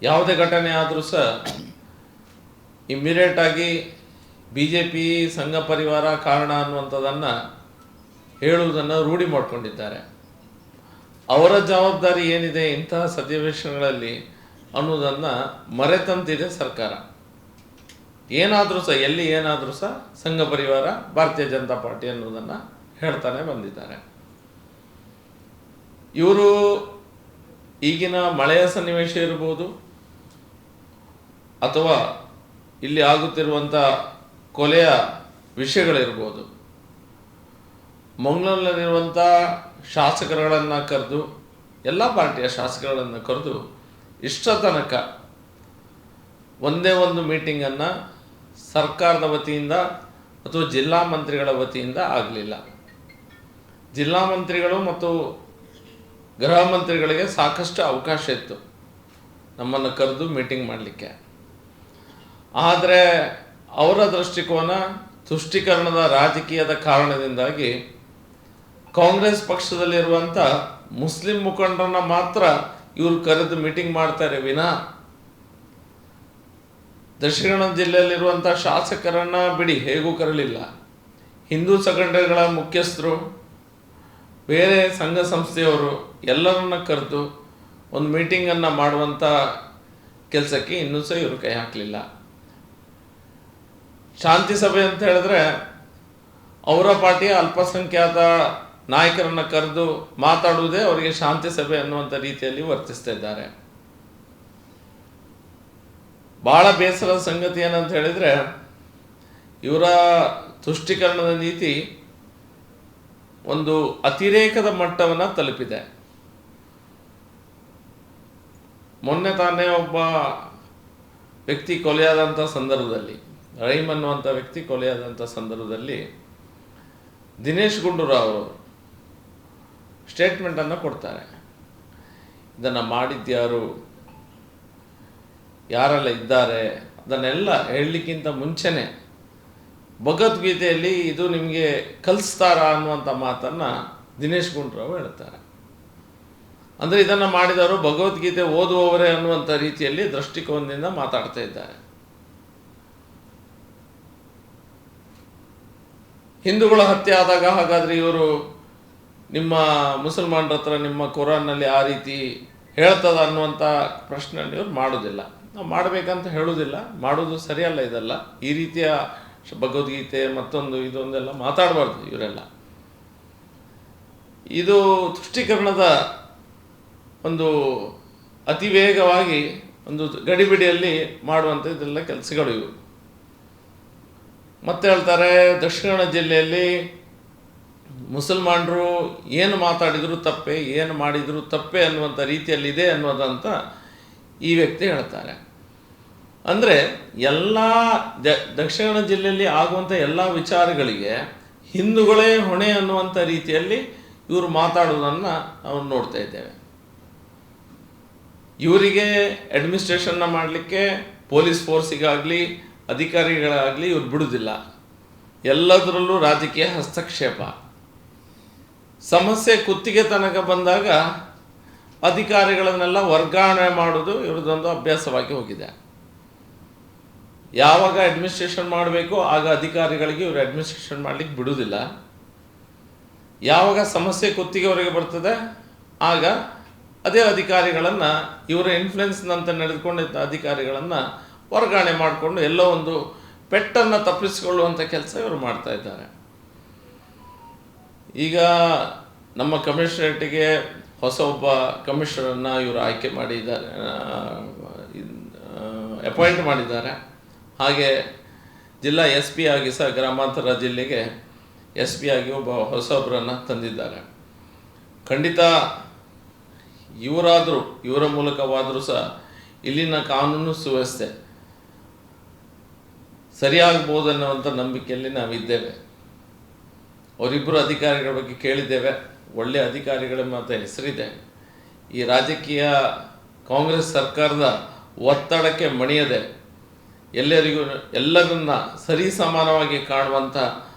ಯಾವುದೇ ಘಟನೆ ಆದರೂ ಸಹ ಇಮ್ಮಿಡಿಯೇಟಾಗಿ BJP ಸಂಘ ಪರಿವಾರ ಕಾರಣ ಅನ್ನುವಂಥದ್ದನ್ನು ಹೇಳುವುದನ್ನು ರೂಢಿ ಮಾಡಿಕೊಂಡಿದ್ದಾರೆ. ಅವರ ಜವಾಬ್ದಾರಿ ಏನಿದೆ ಇಂತಹ ಸನ್ನಿವೇಶಗಳಲ್ಲಿ ಅನ್ನೋದನ್ನು ಮರೆತಂತಿದೆ ಸರ್ಕಾರ. ಏನಾದರೂ ಸಹ ಎಲ್ಲಿ ಏನಾದರೂ ಸಹ ಸಂಘ ಪರಿವಾರ ಭಾರತೀಯ ಜನತಾ ಪಾರ್ಟಿ ಅನ್ನೋದನ್ನು ಹೇಳ್ತಾನೆ ಬಂದಿದ್ದಾರೆ. ಇವರು ಈಗಿನ ಮಳೆಯ ಸನ್ನಿವೇಶ ಇರ್ಬೋದು ಅಥವಾ ಇಲ್ಲಿ ಆಗುತ್ತಿರುವಂಥ ಕೊಲೆಯ ವಿಷಯಗಳಿರ್ಬೋದು, ಮಂಗಳೂರಿನಲ್ಲಿರುವಂಥ ಶಾಸಕರುಗಳನ್ನು ಕರೆದು, ಎಲ್ಲ ಪಾರ್ಟಿಯ ಶಾಸಕರುಗಳನ್ನು ಕರೆದು ಇಷ್ಟ ತನಕ ಒಂದೇ ಒಂದು ಮೀಟಿಂಗನ್ನು ಸರ್ಕಾರದ ವತಿಯಿಂದ ಅಥವಾ ಜಿಲ್ಲಾ ಮಂತ್ರಿಗಳ ವತಿಯಿಂದ ಆಗಲಿಲ್ಲ. ಜಿಲ್ಲಾ ಮಂತ್ರಿಗಳು ಮತ್ತು ಗೃಹ ಮಂತ್ರಿಗಳಿಗೆ ಸಾಕಷ್ಟು ಅವಕಾಶ ಇತ್ತು ನಮ್ಮನ್ನು ಕರೆದು ಮೀಟಿಂಗ್ ಮಾಡಲಿಕ್ಕೆ. ಆದರೆ ಅವರ ದೃಷ್ಟಿಕೋನ ತುಷ್ಟೀಕರಣದ ರಾಜಕೀಯದ ಕಾರಣದಿಂದಾಗಿ ಕಾಂಗ್ರೆಸ್ ಪಕ್ಷದಲ್ಲಿರುವಂಥ ಮುಸ್ಲಿಂ ಮುಖಂಡರನ್ನ ಮಾತ್ರ ಇವರು ಕರೆದು ಮೀಟಿಂಗ್ ಮಾಡ್ತಾರೆ ವಿನಃ ದಕ್ಷಿಣ ಕನ್ನಡ ಜಿಲ್ಲೆಯಲ್ಲಿರುವಂಥ ಶಾಸಕರನ್ನು ಬಿಡಿ ಹೇಗೂ ಕರಲಿಲ್ಲ. ಹಿಂದೂ ಸಂಘಟನೆಗಳ ಮುಖ್ಯಸ್ಥರು, ಬೇರೆ ಸಂಘ ಸಂಸ್ಥೆಯವರು ಎಲ್ಲರನ್ನ ಕರೆದು ಒಂದು ಮೀಟಿಂಗನ್ನು ಮಾಡುವಂಥ ಕೆಲಸಕ್ಕೆ ಇನ್ನೂ ಸಹ ಇವರು ಕೈ ಹಾಕಲಿಲ್ಲ. ಶಾಂತಿ ಸಭೆ ಅಂತ ಹೇಳಿದ್ರೆ ಅವರ ಪಾರ್ಟಿಯ ಅಲ್ಪಸಂಖ್ಯಾತ ನಾಯಕರನ್ನು ಕರೆದು ಮಾತಾಡುವುದೇ ಅವರಿಗೆ ಶಾಂತಿ ಸಭೆ ಅನ್ನುವಂಥ ರೀತಿಯಲ್ಲಿ ವರ್ತಿಸ್ತಾ ಇದ್ದಾರೆ. ಭಾಳ ಬೇಸರದ ಸಂಗತಿ ಏನಂತ ಹೇಳಿದರೆ, ಇವರ ತುಷ್ಟೀಕರಣದ ನೀತಿ ಒಂದು ಅತಿರೇಕದ ಮಟ್ಟವನ್ನು ತಲುಪಿದೆ. ಮೊನ್ನೆ ತಾನೇ ಒಬ್ಬ ವ್ಯಕ್ತಿ ಕೊಲೆಯಾದಂಥ ಸಂದರ್ಭದಲ್ಲಿ, ರಹೀಮ್ ಅನ್ನುವಂಥ ವ್ಯಕ್ತಿ ಕೊಲೆಯಾದಂಥ ಸಂದರ್ಭದಲ್ಲಿ ದಿನೇಶ್ ಗುಂಡೂರಾವ್ ಅವರು ಸ್ಟೇಟ್ಮೆಂಟನ್ನು ಕೊಡ್ತಾರೆ. ಇದನ್ನು ಮಾಡಿದ್ಯಾರು, ಯಾರೆಲ್ಲ ಇದ್ದಾರೆ, ಅದನ್ನೆಲ್ಲ ಹೇಳಲಿಕ್ಕಿಂತ ಮುಂಚೆನೇ ಭಗವದ್ಗೀತೆಯಲ್ಲಿ ಇದು ನಿಮಗೆ ಕಲಿಸ್ತಾರ ಅನ್ನುವಂಥ ಮಾತನ್ನು ದಿನೇಶ್ ಗುಂಡೂರಾವ್ ಹೇಳ್ತಾರೆ. ಅಂದರೆ ಇದನ್ನು ಮಾಡಿದವರು ಭಗವದ್ಗೀತೆ ಓದುವವರೇ ಅನ್ನುವಂಥ ರೀತಿಯಲ್ಲಿ ದೃಷ್ಟಿಕೋನದಿಂದ ಮಾತಾಡ್ತಾ ಇದ್ದಾರೆ. ಹಿಂದೂಗಳ ಹತ್ಯೆ ಆದಾಗ ಹಾಗಾದರೆ ಇವರು ನಿಮ್ಮ ಮುಸಲ್ಮಾನರ ಹತ್ರ ನಿಮ್ಮ ಕುರಾನ್ನಲ್ಲಿ ಆ ರೀತಿ ಹೇಳ್ತದ ಅನ್ನುವಂಥ ಪ್ರಶ್ನೆಯನ್ನು ಇವರು ಮಾಡೋದಿಲ್ಲ. ನಾವು ಮಾಡಬೇಕಂತ ಹೇಳೋದಿಲ್ಲ, ಮಾಡೋದು ಸರಿಯಲ್ಲ. ಇದೆಲ್ಲ ಈ ರೀತಿಯ ಭಗವದ್ಗೀತೆ ಮತ್ತೊಂದು ಇದೊಂದೆಲ್ಲ ಮಾತಾಡಬಾರ್ದು ಇವರೆಲ್ಲ. ಇದು ತುಷ್ಟೀಕರಣದ ಒಂದು ಅತಿ ವೇಗವಾಗಿ ಒಂದು ಗಡಿಬಿಡಿಯಲ್ಲಿ ಮಾಡುವಂಥ ಇದೆಲ್ಲ ಕೆಲಸಗಳು ಇವು. ಮತ್ತೆ ಹೇಳ್ತಾರೆ, ದಕ್ಷಿಣ ಕನ್ನಡ ಜಿಲ್ಲೆಯಲ್ಲಿ ಮುಸಲ್ಮಾನರು ಏನು ಮಾತಾಡಿದರೂ ತಪ್ಪೆ, ಏನು ಮಾಡಿದರೂ ತಪ್ಪೆ ಅನ್ನುವಂಥ ರೀತಿಯಲ್ಲಿದೆ ಅನ್ನೋದಂತ ಈ ವ್ಯಕ್ತಿ ಹೇಳ್ತಾರೆ. ಅಂದರೆ ಎಲ್ಲ ದಕ್ಷಿಣ ಕನ್ನಡ ಜಿಲ್ಲೆಯಲ್ಲಿ ಆಗುವಂಥ ಎಲ್ಲ ವಿಚಾರಗಳಿಗೆ ಹಿಂದೂಗಳೇ ಹೊಣೆ ಅನ್ನುವಂಥ ರೀತಿಯಲ್ಲಿ ಇವರು ಮಾತಾಡೋದನ್ನು ನಾವು ನೋಡ್ತಾ ಇದ್ದೇವೆ. ಇವರಿಗೆ ಅಡ್ಮಿನಿಸ್ಟ್ರೇಷನ್ನ ಮಾಡಲಿಕ್ಕೆ ಪೊಲೀಸ್ ಫೋರ್ಸಿಗಾಗಲಿ ಅಧಿಕಾರಿಗಳಾಗಲಿ ಇವ್ರು ಬಿಡುವುದಿಲ್ಲ. ಎಲ್ಲದರಲ್ಲೂ ರಾಜಕೀಯ ಹಸ್ತಕ್ಷೇಪ. ಸಮಸ್ಯೆ ಕುತ್ತಿಗೆ ತನಕ ಬಂದಾಗ ಅಧಿಕಾರಿಗಳನ್ನೆಲ್ಲ ವರ್ಗಾವಣೆ ಮಾಡೋದು ಇವ್ರದ್ದೊಂದು ಅಭ್ಯಾಸವಾಗಿ ಹೋಗಿದೆ. ಯಾವಾಗ ಅಡ್ಮಿನಿಸ್ಟ್ರೇಷನ್ ಮಾಡಬೇಕು ಆಗ ಅಧಿಕಾರಿಗಳಿಗೆ ಇವರು ಅಡ್ಮಿನಿಸ್ಟ್ರೇಷನ್ ಮಾಡಲಿಕ್ಕೆ ಬಿಡುವುದಿಲ್ಲ. ಯಾವಾಗ ಸಮಸ್ಯೆ ಕುತ್ತಿಗೆವರೆಗೆ ಬರ್ತದೆ ಆಗ ಅದೇ ಅಧಿಕಾರಿಗಳನ್ನು, ಇವರ ಇನ್ಫ್ಲುಯೆನ್ಸ್ನಂತ ನಡೆದುಕೊಂಡಿದ್ದ ಅಧಿಕಾರಿಗಳನ್ನು ವರ್ಗಾವಣೆ ಮಾಡಿಕೊಂಡು ಎಲ್ಲೋ ಒಂದು ಪೆಟ್ಟನ್ನು ತಪ್ಪಿಸಿಕೊಳ್ಳುವಂಥ ಕೆಲಸ ಇವರು ಮಾಡ್ತಾ ಇದ್ದಾರೆ. ಈಗ ನಮ್ಮ ಕಮಿಷನರೇಟಿಗೆ ಹೊಸ ಒಬ್ಬ ಕಮಿಷನರನ್ನು ಇವರು ಆಯ್ಕೆ ಮಾಡಿದ್ದಾರೆ, ಅಪಾಯಿಂಟ್ ಮಾಡಿದ್ದಾರೆ. ಹಾಗೆ ಜಿಲ್ಲಾ SP ಆಗಿ ಸಹ ಗ್ರಾಮಾಂತರ ಜಿಲ್ಲೆಗೆ SP ಆಗಿ ಒಬ್ಬ ಹೊಸೊಬ್ಬರನ್ನು ತಂದಿದ್ದಾರೆ. ಖಂಡಿತ ಇವರ ಮೂಲಕವಾದರೂ ಸಹ ಇಲ್ಲಿನ ಕಾನೂನು ಸುವ್ಯವಸ್ಥೆ ಸರಿಯಾಗಬಹುದು ಅನ್ನುವಂಥ ನಂಬಿಕೆಯಲ್ಲಿ ನಾವಿದ್ದೇವೆ. ಅವರಿಬ್ಬರು ಅಧಿಕಾರಿಗಳ ಬಗ್ಗೆ ಕೇಳಿದ್ದೇವೆ, ಒಳ್ಳೆಯ ಅಧಿಕಾರಿಗಳ ಮಾತ್ರ ಹೆಸರಿದೆ. ಈ ರಾಜಕೀಯ ಕಾಂಗ್ರೆಸ್ ಸರ್ಕಾರದ ಒತ್ತಡಕ್ಕೆ ಮಣಿಯದೆ ಎಲ್ಲರನ್ನ ಸರಿ ಸಮಾನವಾಗಿ ಕಾಣುವಂಥ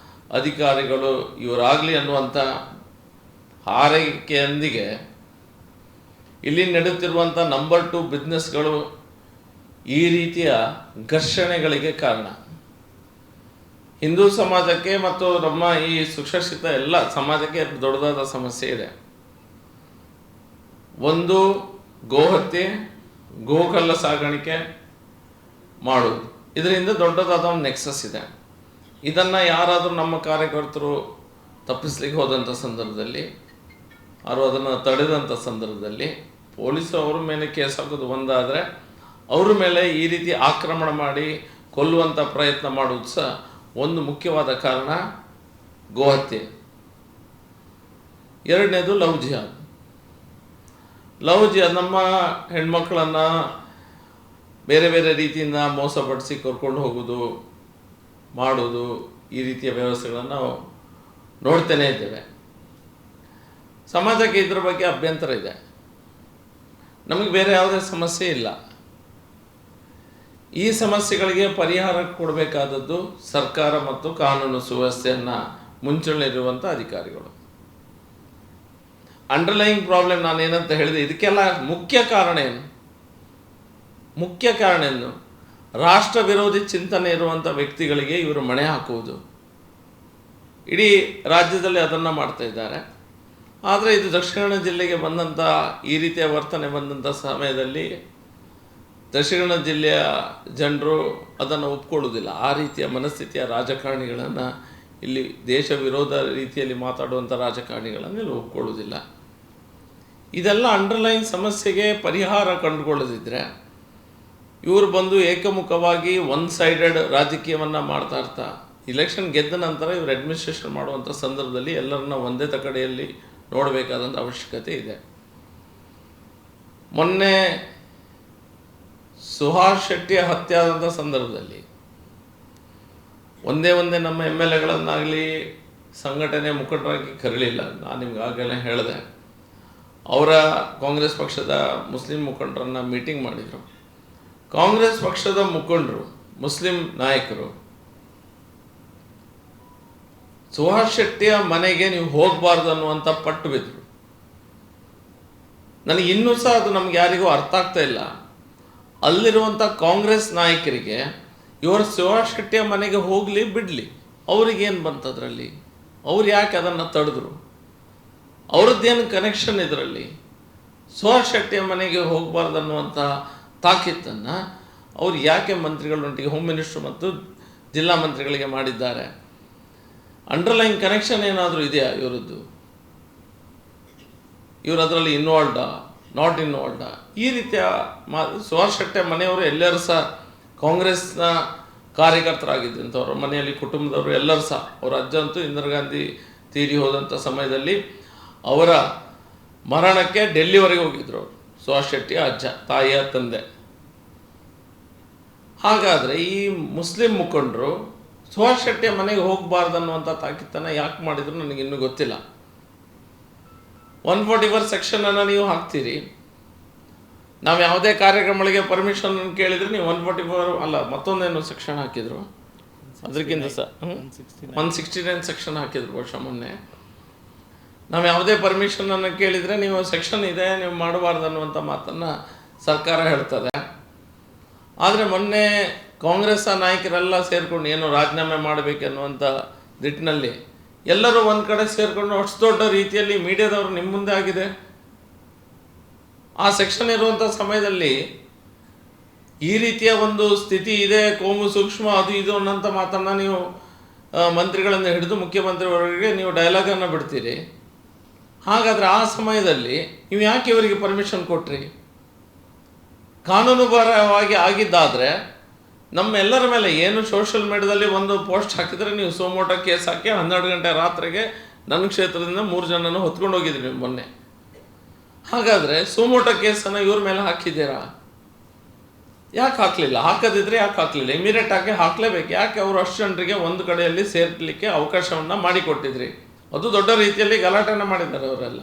ಅಧಿಕಾರಿಗಳು ಇವರಾಗಲಿ ಅನ್ನುವಂಥ ಹಾರೈಕೆಯೊಂದಿಗೆ ಇಲ್ಲಿ ನಡೆಯುತ್ತಿರುವಂಥ ನಂಬರ್ 2 ಬಿಸ್ನೆಸ್ಗಳು ಈ ರೀತಿಯ ಘರ್ಷಣೆಗಳಿಗೆ ಕಾರಣ. ಹಿಂದೂ ಸಮಾಜಕ್ಕೆ ಮತ್ತು ನಮ್ಮ ಈ ಸುಶಿಕ್ಷಿತ ಎಲ್ಲ ಸಮಾಜಕ್ಕೆ ದೊಡ್ಡದಾದ ಸಮಸ್ಯೆ ಇದೆ. ಒಂದು, ಗೋಹತ್ಯೆ, ಗೋಕಲ್ಲ ಸಾಗಾಣಿಕೆ ಮಾಡುವುದು, ಇದರಿಂದ ದೊಡ್ಡದಾದ ಒಂದು ನೆಕ್ಸಸ್ ಇದೆ. ಇದನ್ನು ಯಾರಾದರೂ ನಮ್ಮ ಕಾರ್ಯಕರ್ತರು ತಪ್ಪಿಸ್ಲಿಕ್ಕೆ ಹೋದಂಥ ಸಂದರ್ಭದಲ್ಲಿ, ಅವರು ಅದನ್ನು ತಡೆದಂಥ ಸಂದರ್ಭದಲ್ಲಿ ಪೊಲೀಸರು ಅವ್ರ ಮೇಲೆ ಕೇಸ್ ಹಾಕೋದು ಒಂದಾದರೆ, ಅವ್ರ ಮೇಲೆ ಈ ರೀತಿ ಆಕ್ರಮಣ ಮಾಡಿ ಕೊಲ್ಲುವಂಥ ಪ್ರಯತ್ನ ಮಾಡುವುದು ಸಹ ಒಂದು ಮುಖ್ಯವಾದ ಕಾರಣ ಗೋಹತ್ಯೆ. ಎರಡನೇದು ಲವ್ ಜಿಹಾದ್. ನಮ್ಮ ಹೆಣ್ಮಕ್ಳನ್ನು ಬೇರೆ ಬೇರೆ ರೀತಿಯಿಂದ ಮೋಸಪಡಿಸಿ ಕರ್ಕೊಂಡು ಹೋಗೋದು, ಮಾಡೋದು, ಈ ರೀತಿಯ ವ್ಯವಸ್ಥೆಗಳನ್ನು ನಾವು ನೋಡ್ತೇನೆ ಇದ್ದೇವೆ. ಸಮಾಜಕ್ಕೆ ಇದ್ರ ಬಗ್ಗೆ ಅಭ್ಯಂತರ ಇದೆ, ನಮಗೆ ಬೇರೆ ಯಾವುದೇ ಸಮಸ್ಯೆ ಇಲ್ಲ. ಈ ಸಮಸ್ಯೆಗಳಿಗೆ ಪರಿಹಾರ ಕೊಡಬೇಕಾದದ್ದು ಸರ್ಕಾರ ಮತ್ತು ಕಾನೂನು ಸುವ್ಯವಸ್ಥೆಯನ್ನು ಮುಂಚೂಣಿಯಲ್ಲಿರುವಂಥ ಅಧಿಕಾರಿಗಳು. ಅಂಡರ್ಲೈಯಿಂಗ್ ಪ್ರಾಬ್ಲಮ್ ನಾನೇನಂತ ಹೇಳಿದೆ, ಇದಕ್ಕೆಲ್ಲ ಮುಖ್ಯ ಕಾರಣ ಏನು? ರಾಷ್ಟ್ರ ವಿರೋಧಿ ಚಿಂತನೆ ಇರುವಂಥ ವ್ಯಕ್ತಿಗಳಿಗೆ ಇವರು ಮಣೆ ಹಾಕುವುದು. ಇಡೀ ರಾಜ್ಯದಲ್ಲಿ ಅದನ್ನು ಮಾಡ್ತಾ ಇದ್ದಾರೆ. ಆದರೆ ಇದು ದಕ್ಷಿಣ ಕನ್ನಡ ಜಿಲ್ಲೆಗೆ ಬಂದಂಥ ಈ ರೀತಿಯ ವರ್ತನೆ ಬಂದಂಥ ಸಮಯದಲ್ಲಿ ದಕ್ಷಿಣ ಕನ್ನಡ ಜಿಲ್ಲೆಯ ಜನರು ಅದನ್ನು ಒಪ್ಕೊಳ್ಳೋದಿಲ್ಲ. ಆ ರೀತಿಯ ಮನಸ್ಥಿತಿಯ ರಾಜಕಾರಣಿಗಳನ್ನು ಇಲ್ಲಿ ದೇಶ ವಿರೋಧ ರೀತಿಯಲ್ಲಿ ಮಾತಾಡುವಂಥ ರಾಜಕಾರಣಿಗಳನ್ನು ಇಲ್ಲಿ ಒಪ್ಕೊಳ್ಳೋದಿಲ್ಲ. ಇದೆಲ್ಲ ಅಂಡರ್ಲೈನ್ ಸಮಸ್ಯೆಗೆ ಪರಿಹಾರ ಕಂಡುಕೊಳ್ಳದಿದ್ದರೆ ಇವರು ಬಂದು ಏಕಮುಖವಾಗಿ ಒನ್ ಸೈಡೆಡ್ ರಾಜಕೀಯವನ್ನು ಮಾಡ್ತಾ ಇಲೆಕ್ಷನ್ ಗೆದ್ದ ನಂತರ ಇವರು ಅಡ್ಮಿನಿಸ್ಟ್ರೇಷನ್ ಮಾಡುವಂಥ ಸಂದರ್ಭದಲ್ಲಿ ಎಲ್ಲರನ್ನ ಒಂದೇ ತಕಡೆಯಲ್ಲಿ ನೋಡಬೇಕಾದಂಥ ಅವಶ್ಯಕತೆ ಇದೆ. ಮೊನ್ನೆ ಸುಹಾಸ್ ಶೆಟ್ಟಿಯ ಹತ್ಯೆ ಆದಂಥ ಸಂದರ್ಭದಲ್ಲಿ ಒಂದೇ ನಮ್ಮ MLAಗಳನ್ನಾಗಲಿ ಸಂಘಟನೆ ಮುಖಂಡರಾಗಿ ಕರೀಲಿಲ್ಲ. ನಾನು ನಿಮ್ಗೆ ಆಗಲೇ ಹೇಳಿದೆ, ಅವರ ಕಾಂಗ್ರೆಸ್ ಪಕ್ಷದ ಮುಸ್ಲಿಂ ಮುಖಂಡರನ್ನು ಮೀಟಿಂಗ್ ಮಾಡಿದರು. ಕಾಂಗ್ರೆಸ್ ಪಕ್ಷದ ಮುಖಂಡರು, ಮುಸ್ಲಿಂ ನಾಯಕರು ಸುಹಾಸ್ ಶೆಟ್ಟಿಯ ಮನೆಗೆ ನೀವು ಹೋಗಬಾರ್ದು ಅನ್ನುವಂಥ ಪಟ್ಟು ಬಿದ್ದರು. ನನಗೆ ಇನ್ನೂ ಸಹ ಅದು ನಮ್ಗೆ ಯಾರಿಗೂ ಅರ್ಥ ಆಗ್ತಾ ಇಲ್ಲ. ಅಲ್ಲಿರುವಂಥ ಕಾಂಗ್ರೆಸ್ ನಾಯಕರಿಗೆ ಇವರು ಸುಹಾಸ್ ಶೆಟ್ಟಿಯ ಮನೆಗೆ ಹೋಗಲಿ ಬಿಡಲಿ, ಅವ್ರಿಗೇನು ಬಂತದ್ರಲ್ಲಿ? ಅವ್ರು ಯಾಕೆ ಅದನ್ನು ತಡೆದ್ರು? ಅವ್ರದ್ದೇನು ಕನೆಕ್ಷನ್ ಇದರಲ್ಲಿ? ಸುಹಾಸ್ ಶೆಟ್ಟಿಯ ಮನೆಗೆ ಹೋಗಬಾರ್ದು ಅನ್ನುವಂಥ ತಾಕೀತನ್ನು ಅವ್ರು ಯಾಕೆ ಮಂತ್ರಿಗಳೊಟ್ಟಿಗೆ, ಹೋಮ್ ಮಿನಿಸ್ಟ್ರು ಮತ್ತು ಜಿಲ್ಲಾ ಮಂತ್ರಿಗಳಿಗೆ ಮಾಡಿದ್ದಾರೆ? ಅಂಡರ್ಲೈನ್ ಕನೆಕ್ಷನ್ ಏನಾದರೂ ಇದೆಯಾ ಇವರದ್ದು? ಇವರು ಅದರಲ್ಲಿ ಇನ್ವಾಲ್ವ್ಡಾ, ನಾಟ್ ಇನ್ವಾಲ್ವ್ಡಾ? ಈ ರೀತಿಯ ಸುಹಾಸ್ ಶೆಟ್ಟಿಯ ಮನೆಯವರು ಎಲ್ಲರೂ ಸಹ ಕಾಂಗ್ರೆಸ್ನ ಕಾರ್ಯಕರ್ತರಾಗಿದ್ದಂಥವ್ರ ಮನೆಯಲ್ಲಿ ಕುಟುಂಬದವರು ಎಲ್ಲರೂ ಸಹ, ಅವರ ಅಜ್ಜ ಅಂತೂ ಇಂದಿರಾ ಗಾಂಧಿ ತೀರಿ ಹೋದಂಥ ಸಮಯದಲ್ಲಿ ಅವರ ಮರಣಕ್ಕೆ ಡೆಲ್ಲಿವರೆಗೆ ಹೋಗಿದ್ರು ಸುಹಾಸ್ ಶೆಟ್ಟಿಯ ಅಜ್ಜ, ತಾಯಿಯ ತಂದೆ. ಹಾಗಾದರೆ ಈ ಮುಸ್ಲಿಂ ಮುಖಂಡರು ಸುಹಾಸ್ ಶೆಟ್ಟಿಯ ಮನೆಗೆ ಹೋಗಬಾರ್ದು ಅನ್ನುವಂಥ ತಾಕೀತನ್ನು ಯಾಕೆ ಮಾಡಿದ್ರು ನನಗೆ ಇನ್ನೂ ಗೊತ್ತಿಲ್ಲ. 144 ಸೆಕ್ಷನನ್ನು ನೀವು ಹಾಕ್ತೀರಿ. ನಾವು ಯಾವುದೇ ಕಾರ್ಯಕ್ರಮಗಳಿಗೆ ಪರ್ಮಿಷನ್ ಕೇಳಿದರೆ ನೀವು 144 ಅಲ್ಲ, ಮತ್ತೊಂದೇನು ಸೆಕ್ಷನ್ ಹಾಕಿದ್ರು, ಅದಕ್ಕಿಂತ ಸಹ 169 ಸೆಕ್ಷನ್ ಹಾಕಿದ್ರು ಬಹುಶಃ ಮೊನ್ನೆ. ನಾವು ಯಾವುದೇ ಪರ್ಮಿಷನನ್ನು ಕೇಳಿದರೆ ನೀವು ಸೆಕ್ಷನ್ ಇದೆ, ನೀವು ಮಾಡಬಾರ್ದು ಅನ್ನುವಂಥ ಮಾತನ್ನು ಸರ್ಕಾರ ಹೇಳ್ತದೆ. ಆದರೆ ಮೊನ್ನೆ ಕಾಂಗ್ರೆಸ್ ನಾಯಕರೆಲ್ಲ ಸೇರಿಕೊಂಡು ಏನು ರಾಜೀನಾಮೆ ಮಾಡಬೇಕೆನ್ನುವಂಥ ನಿಟ್ಟಿನಲ್ಲಿ ಎಲ್ಲರೂ ಒಂದು ಕಡೆ ಸೇರಿಕೊಂಡು ಅಷ್ಟು ದೊಡ್ಡ ರೀತಿಯಲ್ಲಿ ಮೀಡಿಯಾದವರು ನಿಮ್ಮ ಮುಂದೆ ಆಗಿದೆ. ಆ ಸೆಕ್ಷನ್ ಇರುವಂಥ ಸಮಯದಲ್ಲಿ ಈ ರೀತಿಯ ಒಂದು ಸ್ಥಿತಿ ಇದೆ, ಕೋಮು ಸೂಕ್ಷ್ಮ ಅದು ಇದು ಅನ್ನೋಂಥ ಮಾತನ್ನು ನೀವು ಮಂತ್ರಿಗಳನ್ನು ಹಿಡಿದು ಮುಖ್ಯಮಂತ್ರಿಯವರಿಗೆ ನೀವು ಡೈಲಾಗನ್ನು ಬಿಡ್ತೀರಿ. ಹಾಗಾದರೆ ಆ ಸಮಯದಲ್ಲಿ ನೀವು ಯಾಕೆ ಇವರಿಗೆ ಪರ್ಮಿಷನ್ ಕೊಟ್ರಿ? ಕಾನೂನುಬದ್ಧವಾಗಿ ಆಗಿದ್ದಾದರೆ ನಮ್ಮೆಲ್ಲರ ಮೇಲೆ ಏನು ಸೋಷಿಯಲ್ ಮೀಡಿಯಾದಲ್ಲಿ ಒಂದು ಪೋಸ್ಟ್ ಹಾಕಿದರೆ ನೀವು ಸೋಮೋಟ ಕೇಸ್ ಹಾಕಿ 12 ಗಂಟೆ ರಾತ್ರಿಗೆ ನನ್ನ ಕ್ಷೇತ್ರದಿಂದ 3 ಜನನ ಹೊತ್ಕೊಂಡು ಹೋಗಿದ್ರಿ ನೀವು ಮೊನ್ನೆ. ಹಾಗಾದರೆ ಸೋಮೋಟ ಕೇಸನ್ನು ಇವ್ರ ಮೇಲೆ ಹಾಕಿದ್ದೀರಾ? ಯಾಕೆ ಹಾಕಲಿಲ್ಲ? ಹಾಕದಿದ್ರೆ ಯಾಕೆ ಹಾಕಲಿಲ್ಲ? ಇಮಿಡಿಯೇಟ್ ಆಗಿ ಹಾಕಲೇಬೇಕು. ಯಾಕೆ ಅವರು ಅಷ್ಟು ಜನರಿಗೆ ಒಂದು ಕಡೆಯಲ್ಲಿ ಸೇರ್ಲಿಕ್ಕೆ ಅವಕಾಶವನ್ನು ಮಾಡಿಕೊಟ್ಟಿದ್ರಿ? ಅದು ದೊಡ್ಡ ರೀತಿಯಲ್ಲಿ ಗಲಾಟೆನ ಮಾಡಿದ್ದಾರೆ ಅವರೆಲ್ಲ.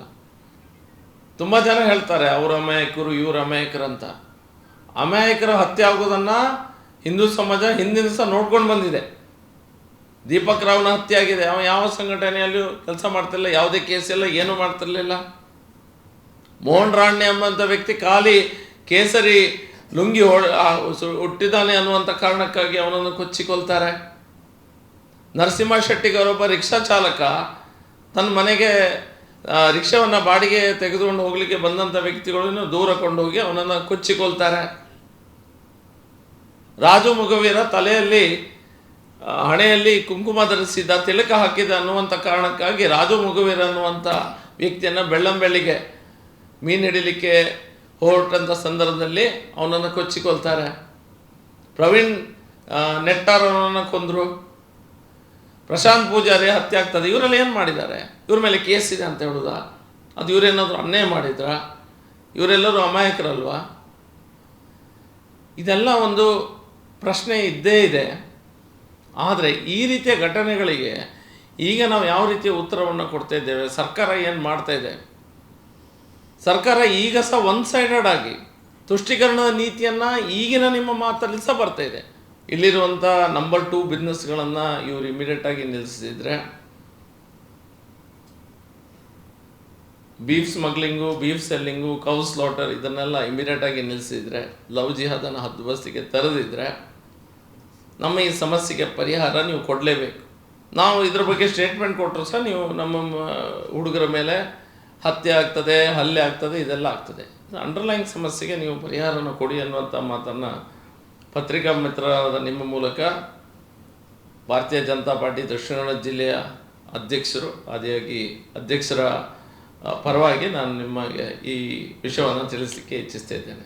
ತುಂಬ ಜನ ಹೇಳ್ತಾರೆ ಅವರು ಅಮಾಯಕರು, ಇವರು ಅಮಾಯಕರು ಅಂತ. ಅಮಾಯಕರ ಹತ್ಯೆ ಆಗೋದನ್ನು ಹಿಂದೂ ಸಮಾಜ ಹಿಂದಿನ ಸಹ ನೋಡ್ಕೊಂಡು ಬಂದಿದೆ. ದೀಪಕ್ ರಾವ್ನ ಹತ್ಯೆ ಆಗಿದೆ, ಅವ ಯಾವ ಸಂಘಟನೆಯಲ್ಲಿಯೂ ಕೆಲಸ ಮಾಡ್ತಿರಲಿಲ್ಲ, ಯಾವುದೇ ಕೇಸ್ ಇಲ್ಲ, ಏನೂ ಮಾಡ್ತಿರಲಿಲ್ಲ. ಮೋಹನ್ ರಾಣೆ ಎಂಬಂಥ ವ್ಯಕ್ತಿ ಖಾಲಿ ಕೇಸರಿ ಲುಂಗಿ ಹುಟ್ಟಿದ್ದಾನೆ ಅನ್ನುವಂಥ ಕಾರಣಕ್ಕಾಗಿ ಅವನನ್ನು ಕೊಚ್ಚಿಕೊಳ್ತಾರೆ. ನರಸಿಂಹ ಶೆಟ್ಟಿಗರೊಬ್ಬ ರಿಕ್ಷಾ ಚಾಲಕ ತನ್ನ ಮನೆಗೆ ರಿಕ್ಷಾವನ್ನು ಬಾಡಿಗೆ ತೆಗೆದುಕೊಂಡು ಹೋಗಲಿಕ್ಕೆ ಬಂದಂಥ ವ್ಯಕ್ತಿಗಳನ್ನು ದೂರ ಕೊಂಡೋಗಿ ಅವನನ್ನು ಕೊಚ್ಚಿಕೊಳ್ತಾರೆ. ರಾಜು ಮೊಗವೀರ ತಲೆಯಲ್ಲಿ ಹಣೆಯಲ್ಲಿ ಕುಂಕುಮ ಧರಿಸಿದ್ದ, ತಿಲಕ ಹಾಕಿದ ಅನ್ನುವಂಥ ಕಾರಣಕ್ಕಾಗಿ ರಾಜು ಮೊಗವೀರ ಅನ್ನುವಂಥ ವ್ಯಕ್ತಿಯನ್ನು ಬೆಳ್ಳಂಬೆಳ್ಳಿಗೆ ಮೀನು ಹಿಡಿಲಿಕ್ಕೆ ಹೊರಟಂಥ ಸಂದರ್ಭದಲ್ಲಿ ಅವನನ್ನು ಕೊಚ್ಚಿಕೊಳ್ತಾರೆ. ಪ್ರವೀಣ್ ನೆಟ್ಟಾರ್ ಅವನನ್ನು ಕೊಂದರು. ಪ್ರಶಾಂತ್ ಪೂಜಾರಿ ಹತ್ಯೆ ಆಗ್ತದೆ. ಇವರೆಲ್ಲ ಏನು ಮಾಡಿದ್ದಾರೆ? ಇವ್ರ ಮೇಲೆ ಕೇಸ್ ಇದೆ ಅಂತ ಹೇಳೋದಾ? ಅದು ಇವರೇನಾದರೂ ಅನ್ಯಾಯ ಮಾಡಿದ್ರ? ಇವರೆಲ್ಲರೂ ಅಮಾಯಕರಲ್ವಾ? ಇದೆಲ್ಲ ಒಂದು ಪ್ರಶ್ನೆ ಇದ್ದೇ ಇದೆ. ಆದರೆ ಈ ರೀತಿಯ ಘಟನೆಗಳಿಗೆ ಈಗ ನಾವು ಯಾವ ರೀತಿಯ ಉತ್ತರವನ್ನು ಕೊಡ್ತಾ ಇದ್ದೇವೆ? ಸರ್ಕಾರ ಏನು ಮಾಡ್ತಾ ಇದೆ? ಸರ್ಕಾರ ಈಗ ಸಹ ಒನ್ ಸೈಡೆಡ್ ಆಗಿ ತುಷ್ಟೀಕರಣದ ನೀತಿಯನ್ನು ಈಗಿನ ನಿಮ್ಮ ಮಾತಲ್ಲಿ ಸಹ ಬರ್ತಾ ಇದೆ. ಇಲ್ಲಿರುವಂಥ ನಂಬರ್ 2 ಬಿಸ್ನೆಸ್ಗಳನ್ನು ಇವರು ಇಮಿಡಿಯೇಟಾಗಿ ನಿಲ್ಲಿಸಿದರೆ, beef smuggling, beef selling, cow slaughter ಇದನ್ನೆಲ್ಲ ಇಮಿಡಿಯೇಟಾಗಿ ನಿಲ್ಲಿಸಿದರೆ, ಲವ್ ಜಿಹಾದನ್ನು ಹದ್ದುಬಸ್ತಿಗೆ ತರದಿದ್ದರೆ ನಮ್ಮ ಈ ಸಮಸ್ಯೆಗೆ ಪರಿಹಾರ ನೀವು ಕೊಡಲೇಬೇಕು. ನಾವು ಇದ್ರ ಬಗ್ಗೆ ಸ್ಟೇಟ್ಮೆಂಟ್ ಕೊಟ್ಟರು ಸಹ ನೀವು ನಮ್ಮ ಹುಡುಗರ ಮೇಲೆ ಹತ್ಯೆ ಆಗ್ತದೆ, ಹಲ್ಲೆ ಆಗ್ತದೆ, ಇದೆಲ್ಲ ಆಗ್ತದೆ. ಅಂಡರ್ಲೈನ್ ಸಮಸ್ಯೆಗೆ ನೀವು ಪರಿಹಾರನ ಕೊಡಿ ಅನ್ನುವಂಥ ಮಾತನ್ನು ಪತ್ರಿಕಾ ಮಿತ್ರರಾದ ನಿಮ್ಮ ಮೂಲಕ ಭಾರತೀಯ ಜನತಾ ಪಾರ್ಟಿ ದಕ್ಷಿಣ ಕನ್ನಡ ಜಿಲ್ಲೆಯ ಅಧ್ಯಕ್ಷರು, ಆದಿಯಾಗಿ ಅಧ್ಯಕ್ಷರ ಪರವಾಗಿ ನಾನು ನಿಮಗೆ ಈ ವಿಷಯವನ್ನು ತಿಳಿಸಲಿಕ್ಕೆ ಇಚ್ಛಿಸ್ತಾ ಇದ್ದೇನೆ.